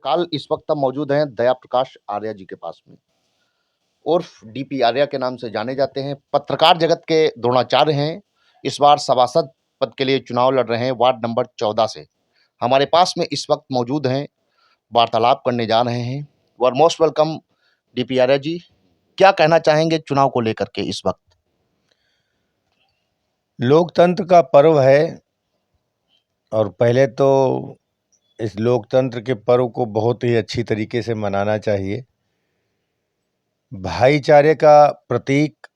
काल इस वक्त हम मौजूद हैं दया प्रकाश आर्या जी के पास में, उर्फ डीपी आर्या के नाम से जाने जाते हैं। पत्रकार जगत के द्रोणाचार्य हैं। इस बार सभासद पद के लिए चुनाव लड़ रहे हैं वार्ड नंबर 14 से। हमारे पास में इस वक्त मौजूद हैं, वार्तालाप करने जा रहे हैं। Were most welcome DP Arya ji. क्या कहना चाहेंगे चुनाव को लेकर के इस वक्त? लोकतंत्र का पर्व है और पहले तो इस लोकतंत्र के पर्व को बहुत ही अच्छी तरीके से मनाना चाहिए। भाईचारे का प्रतीक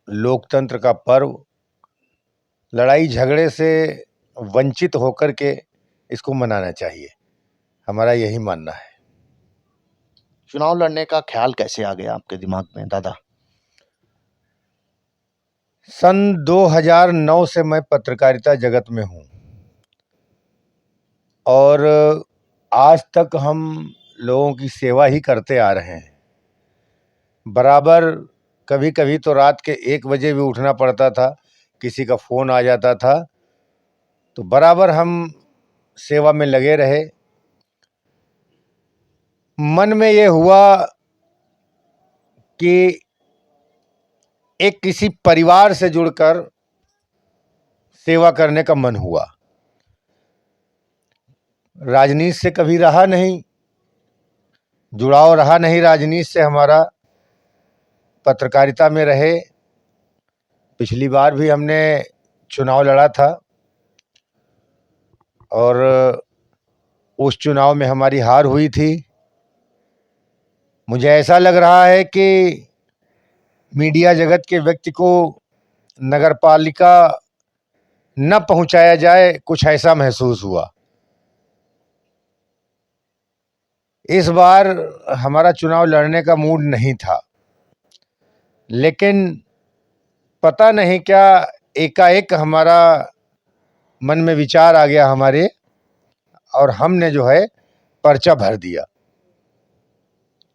लोकतंत्र का पर्व, लड़ाई झगड़े से वंचित होकर के इसको मनाना चाहिए, हमारा यही मानना है। चुनाव लड़ने का ख्याल कैसे आ गया आपके दिमाग में दादा? सन 2009 से मैं पत्रकारिता जगत में हूँ और आज तक हम लोगों की सेवा ही करते आ रहे हैं। बराबर कभी कभी तो रात के 1 बजे भी उठना पड़ता था, किसी का फ़ोन आ जाता था, तो बराबर हम सेवा में लगे रहे। मन में ये हुआ कि एक किसी परिवार से जुड़कर सेवा करने का मन हुआ। राजनीति से कभी रहा नहीं, जुड़ाव रहा नहीं राजनीति से हमारा, पत्रकारिता में रहे। पिछली बार भी हमने चुनाव लड़ा था और उस चुनाव में हमारी हार हुई थी। मुझे ऐसा लग रहा है कि मीडिया जगत के व्यक्ति को नगरपालिका न पहुंचाया जाए, कुछ ऐसा महसूस हुआ। इस बार हमारा चुनाव लड़ने का मूड नहीं था, लेकिन पता नहीं क्या एकाएक हमारा मन में विचार आ गया हमारे, और हमने जो है पर्चा भर दिया।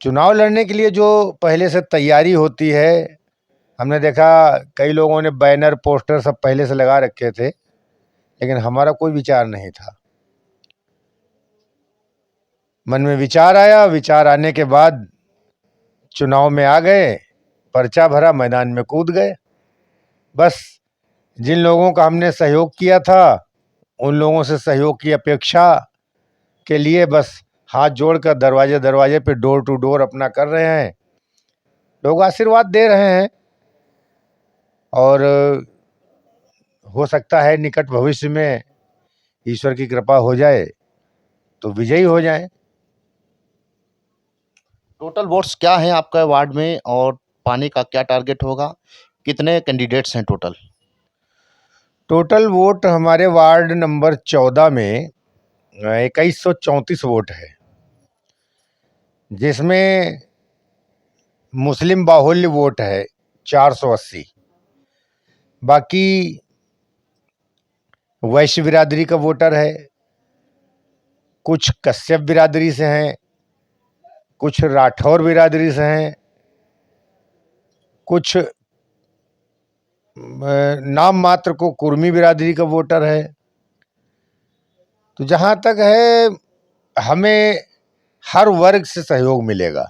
चुनाव लड़ने के लिए जो पहले से तैयारी होती है, हमने देखा कई लोगों ने बैनर पोस्टर सब पहले से लगा रखे थे, लेकिन हमारा कोई विचार नहीं था। मन में विचार आया, विचार आने के बाद चुनाव में आ गए, पर्चा भरा, मैदान में कूद गए। बस जिन लोगों का हमने सहयोग किया था उन लोगों से सहयोग की अपेक्षा के लिए बस हाथ जोड़कर दरवाजे दरवाजे पे डोर टू डोर अपना कर रहे हैं। लोग आशीर्वाद दे रहे हैं और हो सकता है निकट भविष्य में ईश्वर की कृपा हो जाए तो विजयी हो जाए। टोटल वोट्स क्या हैं आपका वार्ड में और पाने का क्या टारगेट होगा? कितने कैंडिडेट्स हैं टोटल? टोटल वोट हमारे वार्ड नंबर 14 में 2134 वोट है, जिसमें मुस्लिम बाहुल्य वोट है 480। बाकी वैश्य बिरादरी का वोटर है, कुछ कश्यप बिरादरी से हैं, कुछ राठौर बिरादरी से हैं, कुछ नाम मात्र को कुर्मी बिरादरी का वोटर है। तो जहाँ तक है हमें हर वर्ग से सहयोग मिलेगा।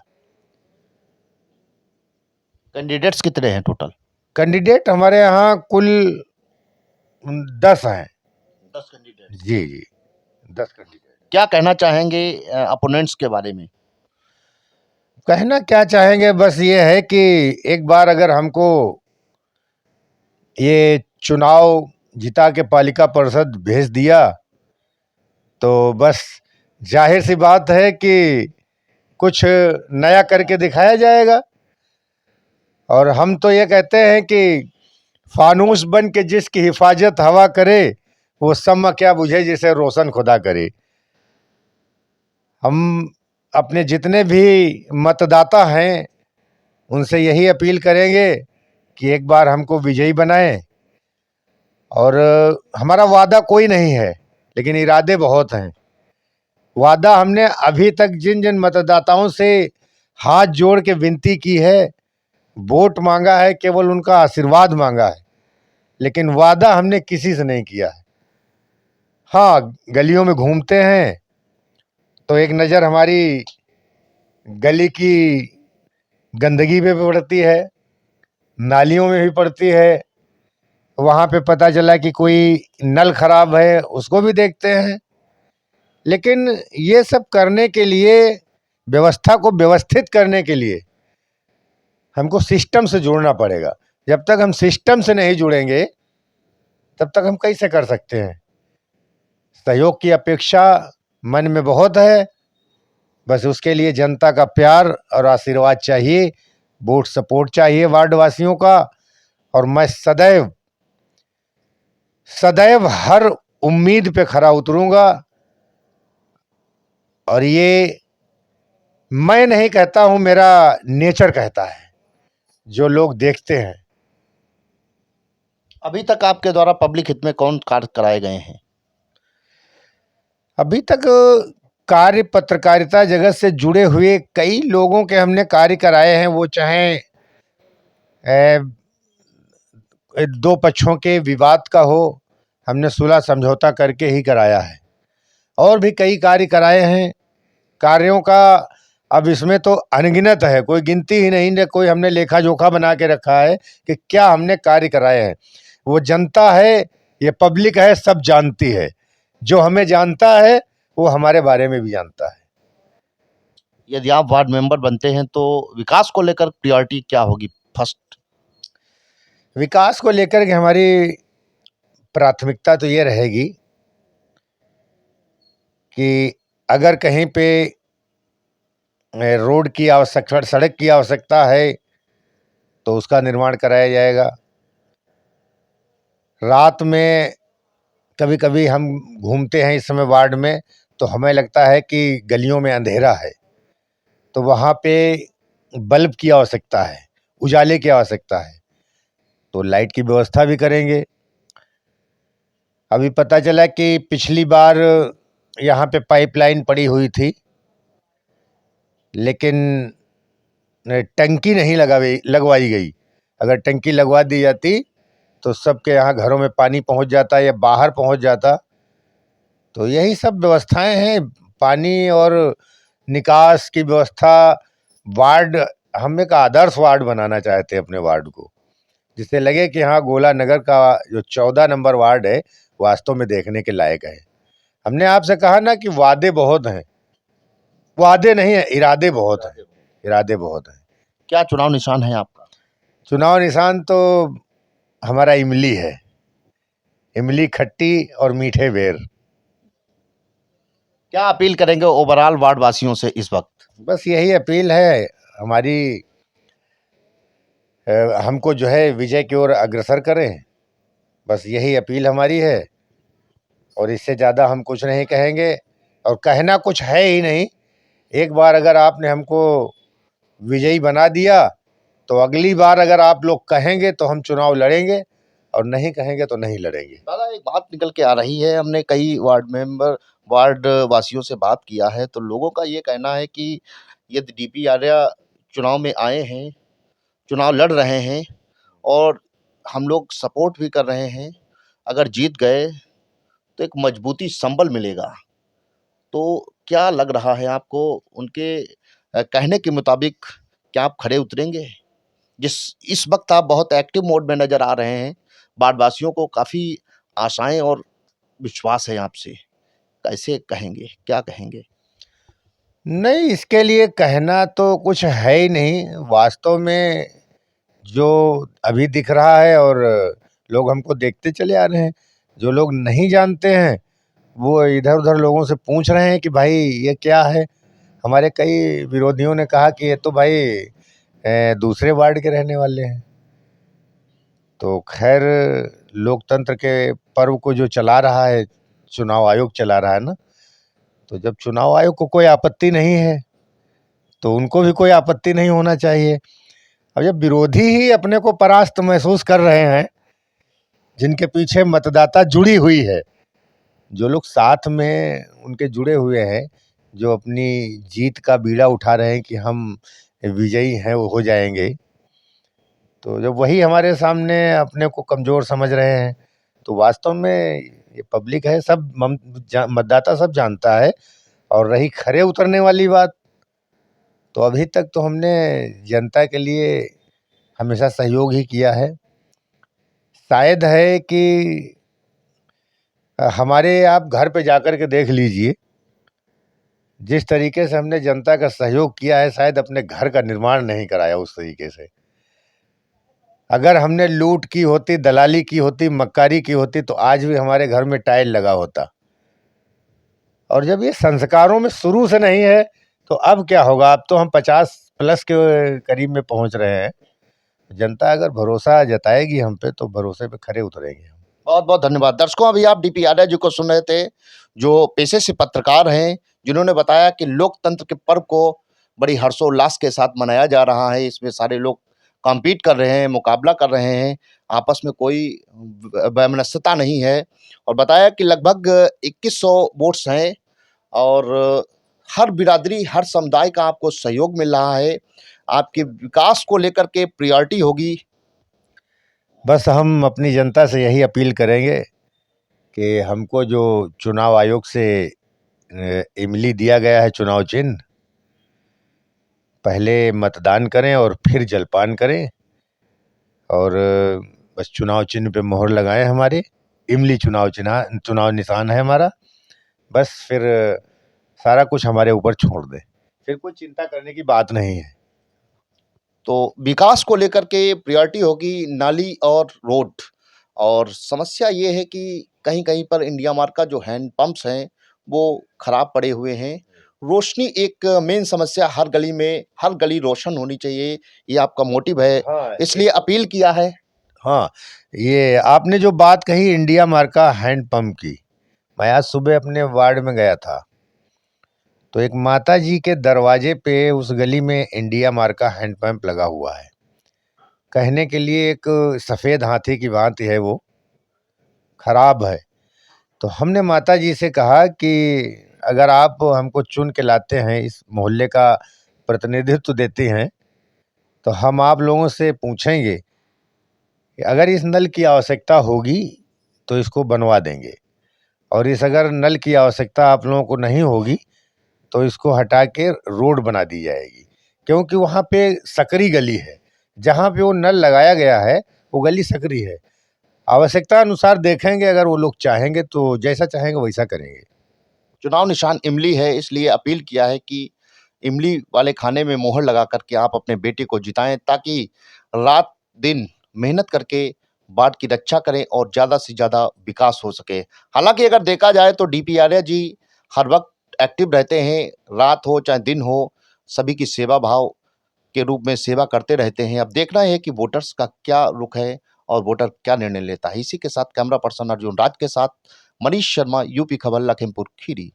कैंडिडेट्स कितने हैं टोटल? कैंडिडेट हमारे यहाँ कुल 10 हैं। 10 कैंडिडेट। जी जी, 10 कैंडिडेट। क्या कहना चाहेंगे अपोनेंट्स के बारे में? कहना क्या चाहेंगे, बस ये है कि एक बार अगर हमको ये चुनाव जिता के पालिका परिषद भेज दिया तो बस जाहिर सी बात है कि कुछ नया करके दिखाया जाएगा। और हम तो ये कहते हैं कि फानूस बन के जिसकी हिफाजत हवा करे, वो शम्मा क्या बुझे जिसे रोशन खुदा करे। हम अपने जितने भी मतदाता हैं उनसे यही अपील करेंगे कि एक बार हमको विजयी बनाएं। और हमारा वादा कोई नहीं है, लेकिन इरादे बहुत हैं। वादा हमने अभी तक जिन जिन मतदाताओं से हाथ जोड़ के विनती की है, वोट मांगा है, केवल उनका आशीर्वाद मांगा है, लेकिन वादा हमने किसी से नहीं किया है। हाँ, गलियों में घूमते हैं तो एक नज़र हमारी गली की गंदगी पे पड़ती है, नालियों में भी पड़ती है। वहाँ पे पता चला कि कोई नल खराब है, उसको भी देखते हैं। लेकिन ये सब करने के लिए, व्यवस्था को व्यवस्थित करने के लिए हमको सिस्टम से जुड़ना पड़ेगा। जब तक हम सिस्टम से नहीं जुड़ेंगे तब तक हम कैसे कर सकते हैं। सहयोग की अपेक्षा मन में बहुत है, बस उसके लिए जनता का प्यार और आशीर्वाद चाहिए, वोट सपोर्ट चाहिए वार्ड वासियों का। और मैं सदैव सदैव हर उम्मीद पे खरा उतरूंगा। और ये मैं नहीं कहता हूं, मेरा नेचर कहता है, जो लोग देखते हैं। अभी तक आपके द्वारा पब्लिक हित में कौन कार्य कराए गए हैं? अभी तक कार्य पत्रकारिता जगत से जुड़े हुए कई लोगों के हमने कार्य कराए हैं। वो चाहे दो पक्षों के विवाद का हो, हमने सुलह समझौता करके ही कराया है। और भी कई कार्य कराए हैं। कार्यों का अब इसमें तो अनगिनत है, कोई गिनती ही नहीं, कोई हमने लेखा जोखा बना के रखा है कि क्या हमने कार्य कराए हैं। वो जनता है, ये पब्लिक है, सब जानती है। जो हमें जानता है वो हमारे बारे में भी जानता है। यदि आप वार्ड मेंबर बनते हैं तो विकास को लेकर प्रायोरिटी क्या होगी? फर्स्ट विकास को लेकर के हमारी प्राथमिकता तो ये रहेगी कि अगर कहीं पे रोड की आवश्यकता, सड़क की आवश्यकता है तो उसका निर्माण कराया जाएगा। रात में कभी कभी हम घूमते हैं इस समय वार्ड में, तो हमें लगता है कि गलियों में अंधेरा है, तो वहाँ पे बल्ब की आवश्यकता है, उजाले की आवश्यकता है, तो लाइट की व्यवस्था भी करेंगे। अभी पता चला कि पिछली बार यहाँ पे पाइपलाइन पड़ी हुई थी, लेकिन टंकी नहीं लगवाई गई। अगर टंकी लगवा दी जाती तो सबके यहाँ घरों में पानी पहुँच जाता या बाहर पहुँच जाता। तो यही सब व्यवस्थाएं हैं, पानी और निकास की व्यवस्था। वार्ड, हम एक आदर्श वार्ड बनाना चाहते हैं अपने वार्ड को, जिससे लगे कि हाँ, गोला नगर का जो 14 नंबर वार्ड है वास्तव में देखने के लायक है। हमने आपसे कहा ना कि वादे बहुत हैं, वादे नहीं है, इरादे बहुत हैं, इरादे बहुत हैं। क्या चुनाव निशान है आपका? चुनाव निशान तो हमारा इमली है, इमली खट्टी और मीठे बेर। क्या अपील करेंगे ओवरऑल वार्ड वासियों से इस वक्त? बस यही अपील है हमारी, हमको जो है विजय की ओर अग्रसर करें, बस यही अपील हमारी है। और इससे ज़्यादा हम कुछ नहीं कहेंगे, और कहना कुछ है ही नहीं। एक बार अगर आपने हमको विजयी बना दिया तो अगली बार अगर आप लोग कहेंगे तो हम चुनाव लड़ेंगे, और नहीं कहेंगे तो नहीं लड़ेंगे। दादा, एक बात निकल के आ रही है, हमने कई वार्ड वासियों से बात किया है, तो लोगों का ये कहना है कि यदि डीपी आर्या चुनाव में आए हैं, चुनाव लड़ रहे हैं और हम लोग सपोर्ट भी कर रहे हैं, अगर जीत गए तो एक मजबूती संबल मिलेगा। तो क्या लग रहा है आपको, उनके कहने के मुताबिक क्या आप खड़े उतरेंगे? इस वक्त आप बहुत एक्टिव मोड में नजर आ रहे हैं, वार्डवासियों को काफी आशाएं और विश्वास है आपसे, कैसे कहेंगे, क्या कहेंगे? नहीं, इसके लिए कहना तो कुछ है ही नहीं। वास्तव में जो अभी दिख रहा है, और लोग हमको देखते चले आ रहे हैं, जो लोग नहीं जानते हैं वो इधर उधर लोगों से पूछ रहे हैं कि भाई ये क्या है। हमारे कई विरोधियों ने कहा कि ये तो भाई दूसरे वार्ड के रहने वाले हैं। तो खैर, लोकतंत्र के पर्व को जो चला रहा है, चुनाव आयोग चला रहा है ना, तो जब चुनाव आयोग को कोई आपत्ति नहीं है तो उनको भी कोई आपत्ति नहीं होना चाहिए। अब जब विरोधी ही अपने को परास्त महसूस कर रहे हैं, जिनके पीछे मतदाता जुड़ी हुई है, जो लोग साथ में उनके जुड़े हुए हैं, जो अपनी जीत का बीड़ा उठा रहे हैं कि हम विजयी हैं, वो हो जाएंगे, तो जब वही हमारे सामने अपने को कमज़ोर समझ रहे हैं, तो वास्तव में ये पब्लिक है, सब मतदाता सब जानता है। और रही खरे उतरने वाली बात, तो अभी तक तो हमने जनता के लिए हमेशा सहयोग ही किया है। शायद है कि हमारे आप घर पे जाकर के देख लीजिए, जिस तरीके से हमने जनता का सहयोग किया है, शायद अपने घर का निर्माण नहीं कराया उस तरीके से। अगर हमने लूट की होती, दलाली की होती, मक्कारी की होती, तो आज भी हमारे घर में टाइल लगा होता। और जब ये संस्कारों में शुरू से नहीं है, तो अब क्या होगा? अब तो हम 50+ के करीब में पहुंच रहे हैं। जनता अगर भरोसा जताएगी हम पे, तो भरोसे पे खरे उतरेंगे हम। बहुत बहुत धन्यवाद। दर्शकों, अभी आप डीपी आर्या जी को सुन रहे थे, जो पेशे से पत्रकार हैं, जिन्होंने बताया कि लोकतंत्र के पर्व को बड़ी हर्षोल्लास के साथ मनाया जा रहा है। इसमें सारे लोग कॉम्पीट कर रहे हैं, मुकाबला कर रहे हैं, आपस में कोई वैमनस्यता नहीं है। और बताया कि लगभग 2100 वोट्स हैं और हर बिरादरी, हर समुदाय का आपको सहयोग मिल रहा है। आपके विकास को लेकर के प्रायोरिटी होगी। बस हम अपनी जनता से यही अपील करेंगे कि हमको जो चुनाव आयोग से इमली दिया गया है, चुनाव चिन्ह, पहले मतदान करें और फिर जलपान करें। और बस चुनाव चिन्ह पे मोहर लगाएं हमारे। इमली चुनाव निशान है हमारा। बस फिर सारा कुछ हमारे ऊपर छोड़ दें, फिर कोई चिंता करने की बात नहीं है। तो विकास को लेकर के प्रायोरिटी होगी नाली और रोड। और समस्या ये है कि कहीं-कहीं पर इंडिया मार्ट का जो हैंड पंप्स हैं, वो खराब पड़े हुए हैं। रोशनी एक मेन समस्या, हर गली में, हर गली रोशन होनी चाहिए, ये आपका मोटिव है, हाँ, इसलिए अपील किया है। हाँ, ये आपने जो बात कही इंडिया मार्ट का हैंड पंप की, मैं आज सुबह अपने वार्ड में गया था, तो एक माता जी के दरवाजे पे उस गली में इंडिया मार्ट का हैंड पंप लगा हुआ है। कहने के लिए एक सफ़ेद हाथी की भांति है, वो खराब है। तो हमने माता जी से कहा कि अगर आप हमको चुन के लाते हैं, इस मोहल्ले का प्रतिनिधित्व देती हैं, तो हम आप लोगों से पूछेंगे कि अगर इस नल की आवश्यकता होगी तो इसको बनवा देंगे, और इस अगर नल की आवश्यकता आप लोगों को नहीं होगी तो इसको हटा के रोड बना दी जाएगी। क्योंकि वहाँ पे सकरी गली है, जहाँ पे वो नल लगाया गया है वो गली सकरी है। आवश्यकता अनुसार देखेंगे, अगर वो लोग चाहेंगे तो जैसा चाहेंगे वैसा करेंगे। चुनाव निशान इमली है, इसलिए अपील किया है कि इमली वाले खाने में मोहर लगा करके आप अपने बेटे को जिताएं, ताकि रात दिन मेहनत करके वार्ड की रक्षा करें और ज़्यादा से ज़्यादा विकास हो सके। हालांकि अगर देखा जाए तो डीपी आर्या जी हर वक्त एक्टिव रहते हैं, रात हो चाहे दिन हो, सभी की सेवा भाव के रूप में सेवा करते रहते हैं। अब देखना है कि वोटर्स का क्या रुख है और वोटर क्या निर्णय लेता है। इसी के साथ कैमरा पर्सन अर्जुन राज के साथ मनीष शर्मा, यूपी खबर, लखीमपुर खीरी।